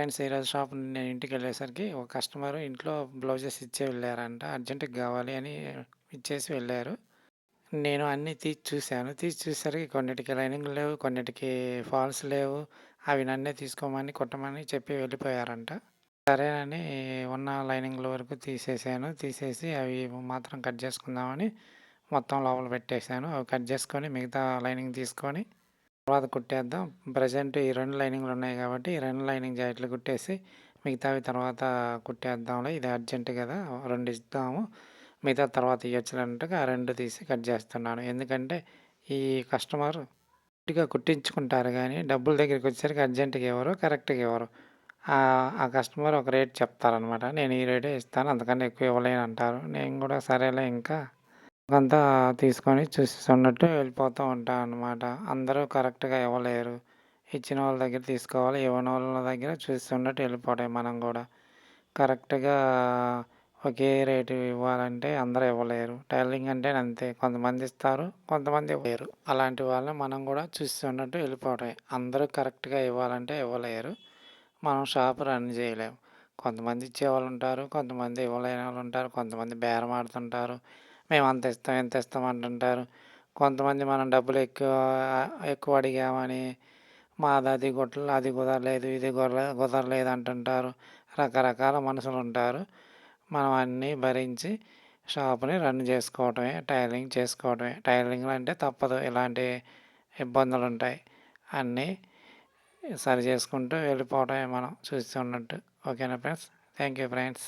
Friends, ఈరోజు shop నుండి నేను ఇంటికెళ్ళేసరికి ఒక కస్టమర్ ఇంట్లో బ్లౌజెస్ ఇచ్చే వెళ్ళారంట. అర్జెంట్‌గా కావాలి అని ఇచ్చేసి వెళ్ళారు. నేను అన్నీ తీసి చూసాను. తీసి చూసేసరికి కొన్నిటికి లైనింగ్‌లు లేవు, కొన్నిటికి ఫాల్స్ లేవు. అవి నన్నే తీసుకోమని, కుట్టమని చెప్పి వెళ్ళిపోయారంట. సరేనని ఉన్న లైనింగ్‌ల వరకు తీసేసాను. తీసేసి అవి మాత్రం కట్ చేసుకుందామని మొత్తం లోపల పెట్టేసాను. అవి కట్ చేసుకొని మిగతా లైనింగ్ తీసుకొని తర్వాత కుట్టేద్దాం. ప్రెజెంట్ ఈ 2 లైనింగ్‌లున్నాయి గాబట్టి, ఈ 2 లైనింగ్ జాకెట్లు కుట్టేసి, మిగతావి తర్వాత కుట్టేద్దాంలే. ఇది అర్జెంట్ గదా! 2 ఇద్దాము. మిగతాది తర్వాత ఇయ్యొచ్చులే అన్నట్టుగా ఆ 2 తీసి కట్ జేస్తున్నాను. ఎందుకంటే, ఈ కస్టమర్ గట్టిగా కుట్టించుకుంటారు గానీ, డబ్బుల దగ్గరికొచ్చేసరికి అర్జెంట్‌గా ఇవ్వరు, కరెక్ట్‌గా ఇవ్వరు. ఆ కస్టమర్ ఒక రేట్ చెప్తారనమాట. నేను ఈ రేటే ఇస్తాను, అంతకన్నా ఎక్కువ ఇవ్వలేనంటారు. నేను గూడా సరేలే ఇంకా అంతా తీసుకొని చూసేసున్నట్టు వెళ్ళిపోతూ ఉంటాననమాట. అందరూ కరెక్ట్‌గా ఇవ్వలేరు. ఇచ్చిన వాళ్ళ దగ్గర తీసుకోవాలి. ఇవ్వనోళ్ళ దగ్గర చూస్తున్నట్టు వెళ్ళిపోవడమే మనం గూడా. కరెక్ట్‌గా ఒకే రేటు ఇవ్వాలంటే అందరూ ఇవ్వలేరు. టైలరింగ్ అంటే అంతే. కొంతమంది ఇస్తారు, కొంతమంది ఇవ్వలేరు. అలాంటి వాళ్ళని మనం గూడా చూస్తున్నట్టు వెళ్ళిపోవడమే. అందరూ కరెక్ట్‌గా ఇవ్వాలంటే ఇవ్వలేరు. మనం షాప్ రన్ చేయలేం. కొంతమంది ఇచ్చేవాళ్ళుంటారు, కొంతమంది ఇవ్వలేనోళ్ళుంటారు, కొంతమంది బేరమాడుతుంటారు. మేము అంత ఇస్తాం, ఇంత ఇస్తాం అంటుంటారు. కొంతమంది మనం డబ్బులు ఎక్కువ అడిగామని మాదది అది కుదరలేదు, ఇది కుదరలేదు అంటుంటారు. రకరకాల మనుషులుంటారు. మనం అన్నీ భరించి షాప్‌ని రన్ చేసుకోవటమే, టైలరింగ్ చేసుకోవటమే. టైలరింగ్‌లో అంటే తప్పదు, ఇలాంటి ఇబ్బందులుంటాయి. అన్నీ సరి చేసుకుంటూ వెళ్ళిపోవటమే మనం చూస్తున్నట్టు. ఓకేనా ఫ్రెండ్స్? Thank you friends.